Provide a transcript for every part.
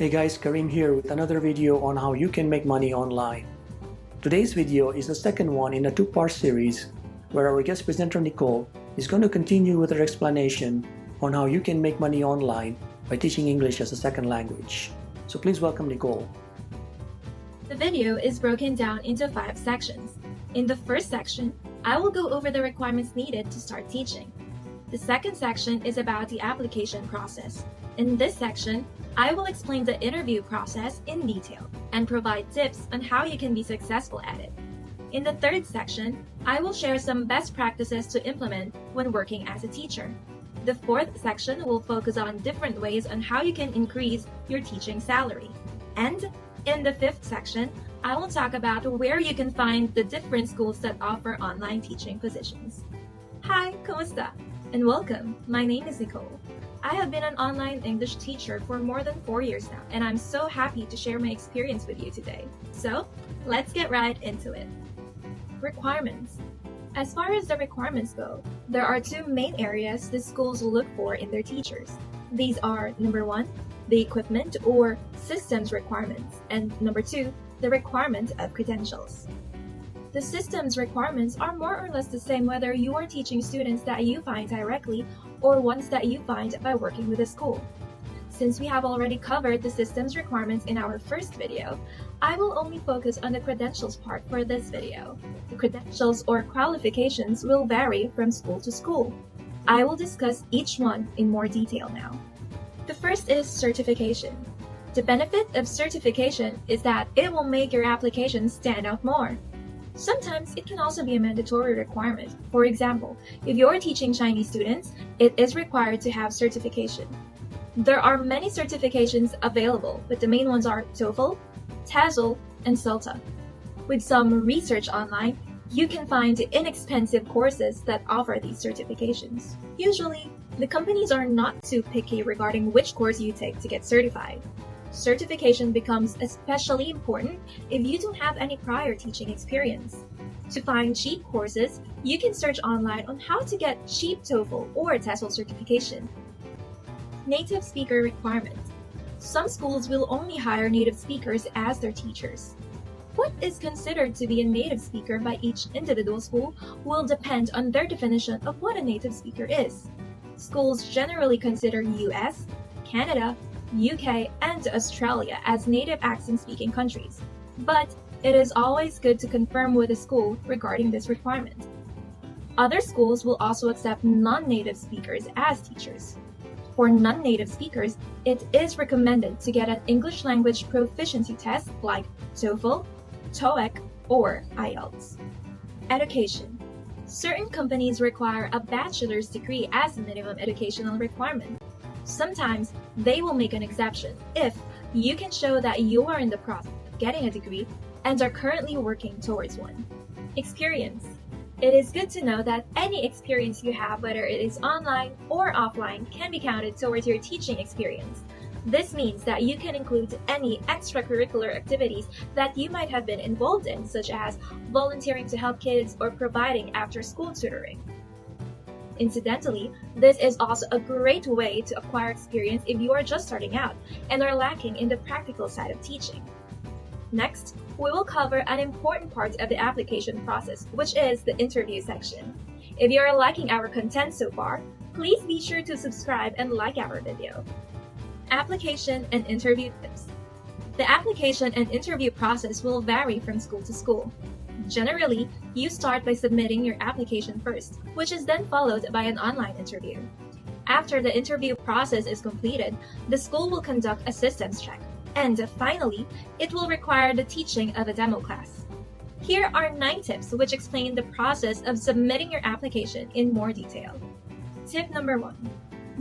Hey guys, Karim here with another video on how you can make money online. Today's video is the second one in a two-part series where our guest presenter Nicole is going to continue with her explanation on how you can make money online by teaching English as a second language. So please welcome Nicole. The video is broken down into 5 sections. In the first section, I will go over the requirements needed to start teaching. The second section is about the application process. In this section, I will explain the interview process in detail and provide tips on how you can be successful at it. In the third section, I will share some best practices to implement when working as a teacher. The fourth section will focus on different ways on how you can increase your teaching salary. And in the fifth section, I will talk about where you can find the different schools that offer online teaching positions. Hi, kumusta? And welcome. My name is Nicole. I have been an online English teacher for more than 4 years now, and I'm so happy to share my experience with you today. So, let's get right into it. Requirements. As far as the requirements go, there are 2 main areas the schools look for in their teachers. These are number 1, the equipment or systems requirements, and number 2, the requirement of credentials. The systems requirements are more or less the same whether you are teaching students that you find directly or ones that you find by working with a school. Since we have already covered the systems requirements in our first video, I will only focus on the credentials part for this video. The credentials or qualifications will vary from school to school. I will discuss each one in more detail now. The first is certification. The benefit of certification is that it will make your application stand out more. Sometimes it can also be a mandatory requirement. For example, if you're teaching Chinese students, it is required to have certification. There are many certifications available, but the main ones are TOEFL, TESOL, and CELTA. With some research online, you can find inexpensive courses that offer these certifications. Usually, the companies are not too picky regarding which course you take to get certified. Certification becomes especially important if you don't have any prior teaching experience. To find cheap courses, you can search online on how to get cheap TOEFL or TESOL certification. Native speaker requirement. Some schools will only hire native speakers as their teachers. What is considered to be a native speaker by each individual school will depend on their definition of what a native speaker is. Schools generally consider US, Canada, UK, and Australia as native accent-speaking countries, but it is always good to confirm with a school regarding this requirement. Other schools will also accept non-native speakers as teachers. For non-native speakers, it is recommended to get an English language proficiency test like TOEFL, TOEIC, or IELTS. Education. Certain companies require a bachelor's degree as a minimum educational requirement. Sometimes they will make an exception if you can show that you are in the process of getting a degree and are currently working towards one. Experience. It is good to know that any experience you have, whether it is online or offline, can be counted towards your teaching experience. This means that you can include any extracurricular activities that you might have been involved in, such as volunteering to help kids or providing after-school tutoring. Incidentally, this is also a great way to acquire experience if you are just starting out and are lacking in the practical side of teaching. Next, we will cover an important part of the application process, which is the interview section. If you are liking our content so far, please be sure to subscribe and like our video. Application and interview tips. The application and interview process will vary from school to school. Generally, you start by submitting your application first, which is then followed by an online interview. After the interview process is completed, the school will conduct a systems check, and finally, it will require the teaching of a demo class. Here are 9 tips which explain the process of submitting your application in more detail. Tip number 1.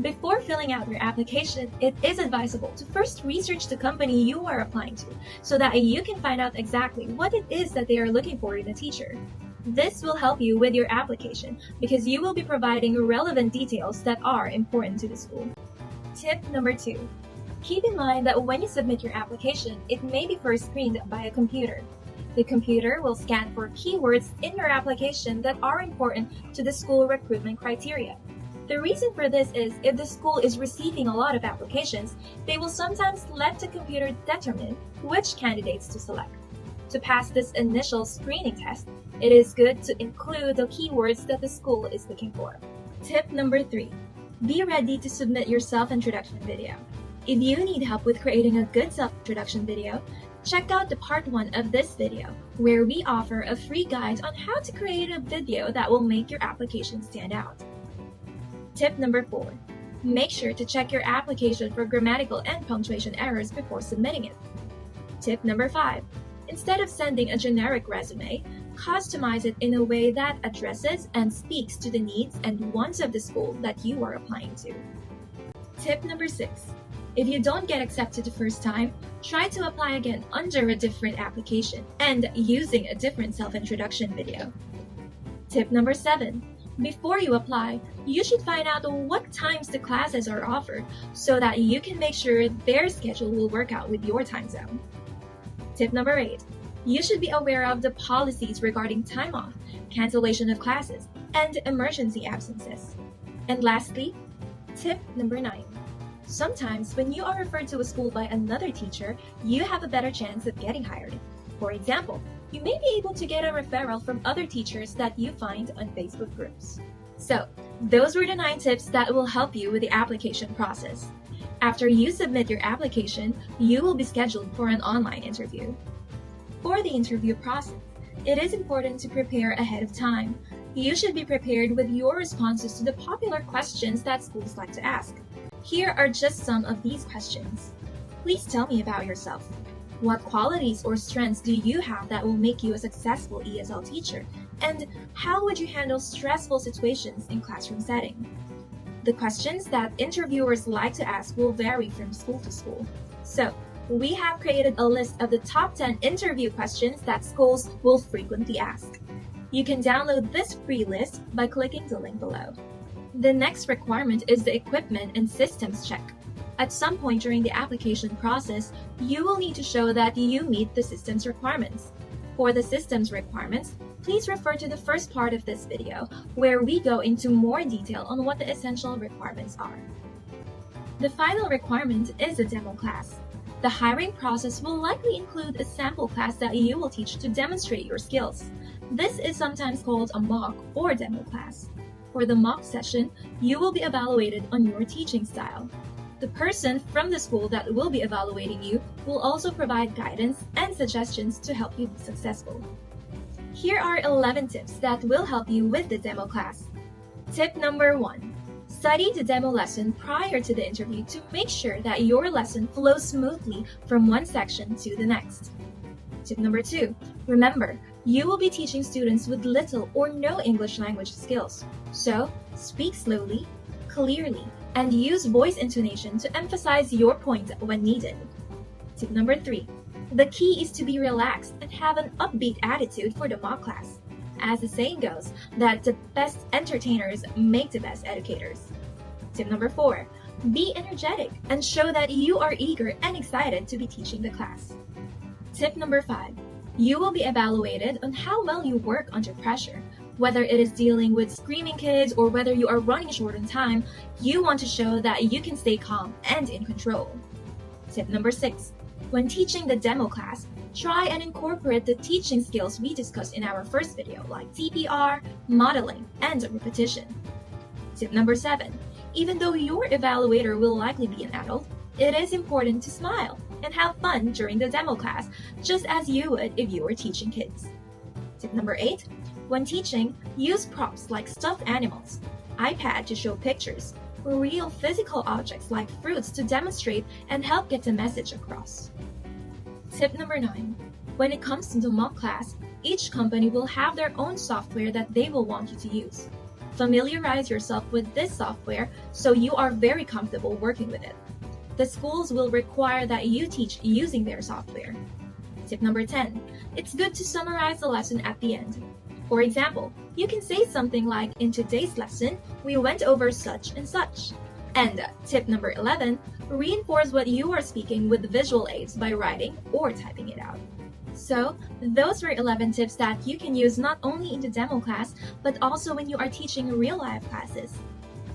Before filling out your application, it is advisable to first research the company you are applying to so that you can find out exactly what it is that they are looking for in a teacher. This will help you with your application because you will be providing relevant details that are important to the school. Tip number 2. Keep in mind that when you submit your application, it may be first screened by a computer. The computer will scan for keywords in your application that are important to the school recruitment criteria. The reason for this is if the school is receiving a lot of applications, they will sometimes let the computer determine which candidates to select. To pass this initial screening test, it is good to include the keywords that the school is looking for. Tip number 3. Be ready to submit your self-introduction video. If you need help with creating a good self-introduction video, check out the part 1 of this video, where we offer a free guide on how to create a video that will make your application stand out. Tip number 4. Make sure to check your application for grammatical and punctuation errors before submitting it. Tip number 5. Instead of sending a generic resume, customize it in a way that addresses and speaks to the needs and wants of the school that you are applying to. Tip number 6. If you don't get accepted the first time, try to apply again under a different application and using a different self-introduction video. Tip number 7. Before you apply, you should find out what times the classes are offered so that you can make sure their schedule will work out with your time zone. Tip number 8. You should be aware of the policies regarding time off, cancellation of classes, and emergency absences. And lastly, tip number 9. Sometimes when you are referred to a school by another teacher, you have a better chance of getting hired. For example, you may be able to get a referral from other teachers that you find on Facebook groups. So, those were the 9 tips that will help you with the application process. After you submit your application, you will be scheduled for an online interview. For the interview process, it is important to prepare ahead of time. You should be prepared with your responses to the popular questions that schools like to ask. Here are just some of these questions. Please tell me about yourself. What qualities or strengths do you have that will make you a successful ESL teacher? And how would you handle stressful situations in classroom setting? The questions that interviewers like to ask will vary from school to school. So, we have created a list of the top 10 interview questions that schools will frequently ask. You can download this free list by clicking the link below. The next requirement is the equipment and systems check. At some point during the application process, you will need to show that you meet the systems requirements. For the systems requirements, please refer to the first part of this video, where we go into more detail on what the essential requirements are. The final requirement is a demo class. The hiring process will likely include a sample class that you will teach to demonstrate your skills. This is sometimes called a mock or demo class. For the mock session, you will be evaluated on your teaching style. The person from the school that will be evaluating you will also provide guidance and suggestions to help you be successful. Here are 11 tips that will help you with the demo class. Tip number 1. Study the demo lesson prior to the interview to make sure that your lesson flows smoothly from one section to the next. Tip number 2. Remember, you will be teaching students with little or no English language skills. So, speak slowly, clearly, and use voice intonation to emphasize your point when needed. Tip number 3. The key is to be relaxed and have an upbeat attitude for the mock class. As the saying goes, that the best entertainers make the best educators. Tip number 4. Be energetic and show that you are eager and excited to be teaching the class. Tip number 5. You will be evaluated on how well you work under pressure. Whether it is dealing with screaming kids or whether you are running short on time, you want to show that you can stay calm and in control. Tip number 6. When teaching the demo class, try and incorporate the teaching skills we discussed in our first video, like TPR, modeling, and repetition. Tip number 7. Even though your evaluator will likely be an adult, it is important to smile and have fun during the demo class, just as you would if you were teaching kids. Tip number 8. When teaching, use props like stuffed animals, iPad to show pictures, or real physical objects like fruits to demonstrate and help get the message across. Tip number 9. When it comes to the mock class, each company will have their own software that they will want you to use. Familiarize yourself with this software so you are very comfortable working with it. The schools will require that you teach using their software. Tip number 10. It's good to summarize the lesson at the end. For example, you can say something like, in today's lesson, we went over such and such. And tip number 11, reinforce what you are speaking with visual aids by writing or typing it out. So, those were 11 tips that you can use not only in the demo class, but also when you are teaching real-life classes.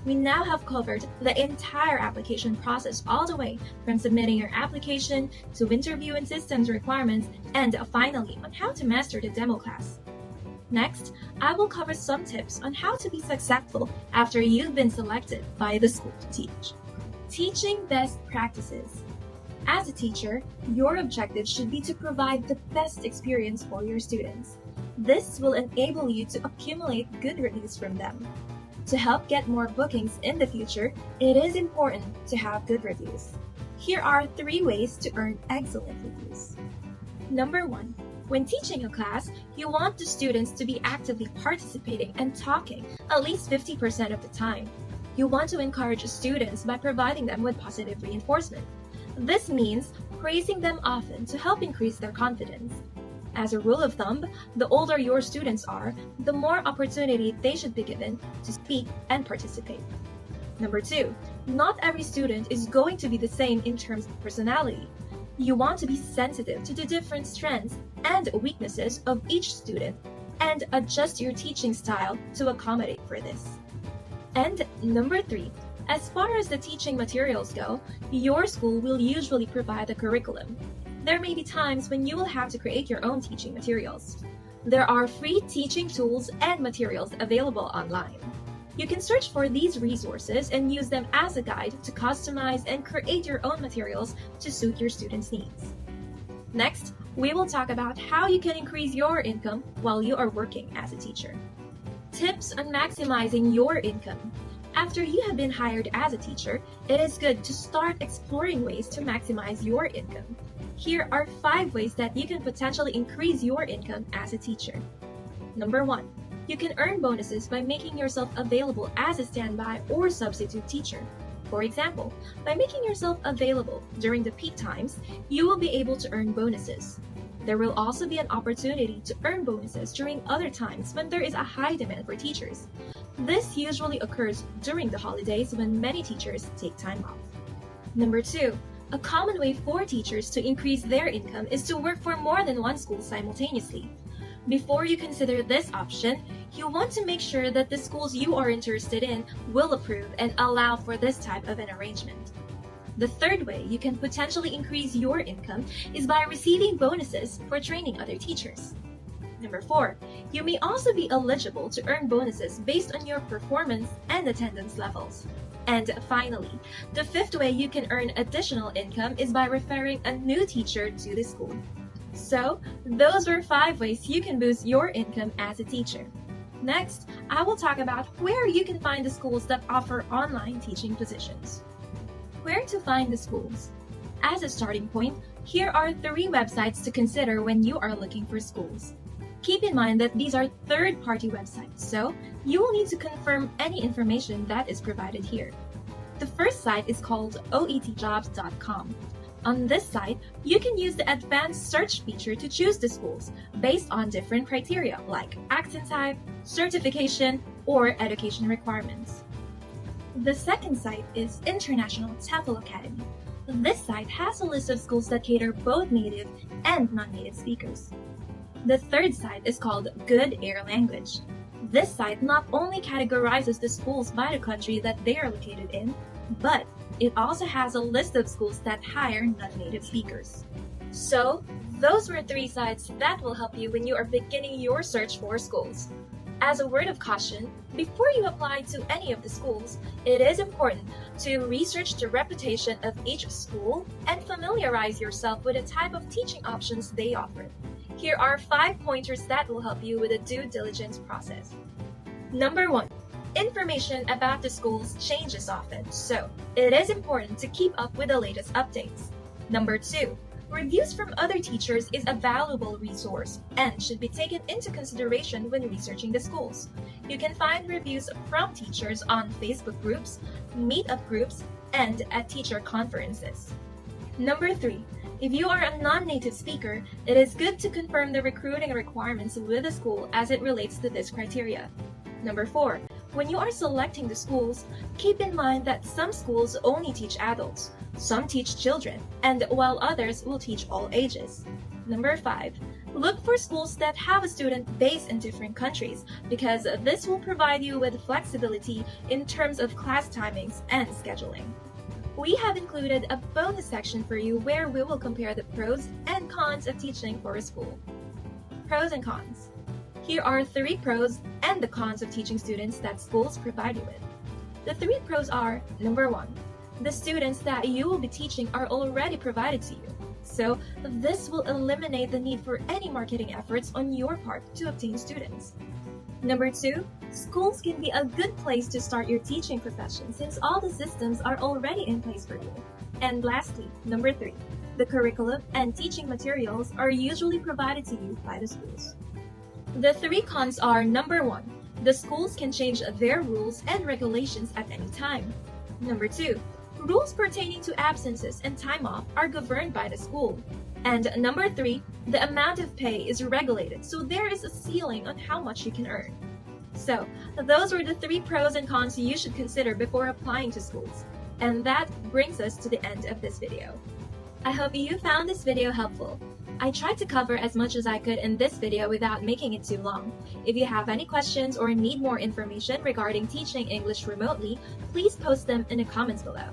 we now have covered the entire application process all the way from submitting your application to interview and systems requirements, and finally on how to master the demo class. Next, I will cover some tips on how to be successful after you've been selected by the school to teach. Teaching best practices. As a teacher, your objective should be to provide the best experience for your students. This will enable you to accumulate good reviews from them. To help get more bookings in the future, it is important to have good reviews. Here are 3 ways to earn excellent reviews. Number 1. When teaching a class, you want the students to be actively participating and talking at least 50% of the time. You want to encourage students by providing them with positive reinforcement. This means praising them often to help increase their confidence. As a rule of thumb, the older your students are, the more opportunity they should be given to speak and participate. Number 2, not every student is going to be the same in terms of personality. You want to be sensitive to the different strengths and weaknesses of each student and adjust your teaching style to accommodate for this. And number 3, as far as the teaching materials go, your school will usually provide a curriculum. There may be times when you will have to create your own teaching materials. There are free teaching tools and materials available online. You can search for these resources and use them as a guide to customize and create your own materials to suit your students' needs. Next, we will talk about how you can increase your income while you are working as a teacher. Tips on maximizing your income. After you have been hired as a teacher, it is good to start exploring ways to maximize your income. Here are 5 ways that you can potentially increase your income as a teacher. Number 1. You can earn bonuses by making yourself available as a standby or substitute teacher. For example, by making yourself available during the peak times, you will be able to earn bonuses. There will also be an opportunity to earn bonuses during other times when there is a high demand for teachers. This usually occurs during the holidays when many teachers take time off. Number 2. A common way for teachers to increase their income is to work for more than one school simultaneously. Before you consider this option, you want to make sure that the schools you are interested in will approve and allow for this type of an arrangement. The third way you can potentially increase your income is by receiving bonuses for training other teachers. Number 4, you may also be eligible to earn bonuses based on your performance and attendance levels. And finally, the 5th way you can earn additional income is by referring a new teacher to the school. So, those were 5 ways you can boost your income as a teacher. Next, I will talk about where you can find the schools that offer online teaching positions. Where to find the schools? As a starting point, here are 3 websites to consider when you are looking for schools. Keep in mind that these are third-party websites, so you will need to confirm any information that is provided here. The first site is called oetjobs.com. On this site, you can use the advanced search feature to choose the schools based on different criteria like accent type, certification, or education requirements. The second site is International TEFL Academy. This site has a list of schools that cater both native and non-native speakers. The third site is called Good Air Language. This site not only categorizes the schools by the country that they are located in, but it also has a list of schools that hire non-native speakers. So, those were 3 sites that will help you when you are beginning your search for schools. As a word of caution, before you apply to any of the schools, it is important to research the reputation of each school and familiarize yourself with the type of teaching options they offer. Here are 5 pointers that will help you with the due diligence process. Number 1. Information about the schools changes often, so it is important to keep up with the latest updates. Number 2. Reviews from other teachers is a valuable resource and should be taken into consideration when researching the schools. You can find reviews from teachers on Facebook groups, meetup groups, and at teacher conferences. Number 3. If you are a non-native speaker, it is good to confirm the recruiting requirements with the school as it relates to this criteria. Number 4. When you are selecting the schools, keep in mind that some schools only teach adults, some teach children, and while others will teach all ages. Number 5. Look for schools that have a student based in different countries because this will provide you with flexibility in terms of class timings and scheduling. We have included a bonus section for you where we will compare the pros and cons of teaching for a school. Pros and cons. Here are 3 pros and the cons of teaching students that schools provide you with. The 3 pros are: number 1, the students that you will be teaching are already provided to you. So this will eliminate the need for any marketing efforts on your part to obtain students. Number 2, schools can be a good place to start your teaching profession since all the systems are already in place for you. And lastly, number 3, the curriculum and teaching materials are usually provided to you by the schools. The 3 cons are: number 1, the schools can change their rules and regulations at any time. Number 2, rules pertaining to absences and time off are governed by the school. And number 3, the amount of pay is regulated, so there is a ceiling on how much you can earn. So, those were the 3 pros and cons you should consider before applying to schools. And that brings us to the end of this video. I hope you found this video helpful. I tried to cover as much as I could in this video without making it too long. If you have any questions or need more information regarding teaching English remotely, please post them in the comments below.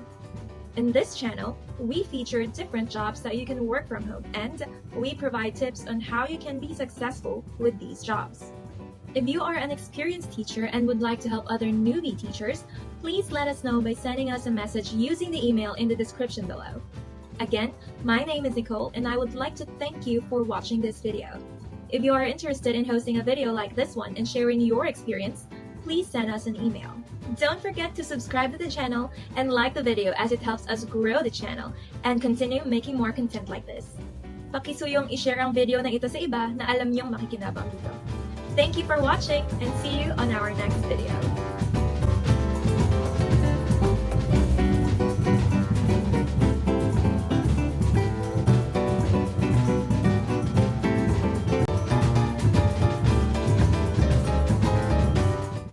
In this channel, we feature different jobs that you can work from home, and we provide tips on how you can be successful with these jobs. If you are an experienced teacher and would like to help other newbie teachers, please let us know by sending us a message using the email in the description below. Again, my name is Nicole, and I would like to thank you for watching this video. If you are interested in hosting a video like this one and sharing your experience, please send us an email. Don't forget to subscribe to the channel and like the video as it helps us grow the channel and continue making more content like this. Pakisuyong i-share ang video na ito sa iba na alam niyong makikinabang dito. Thank you for watching and see you on our next video.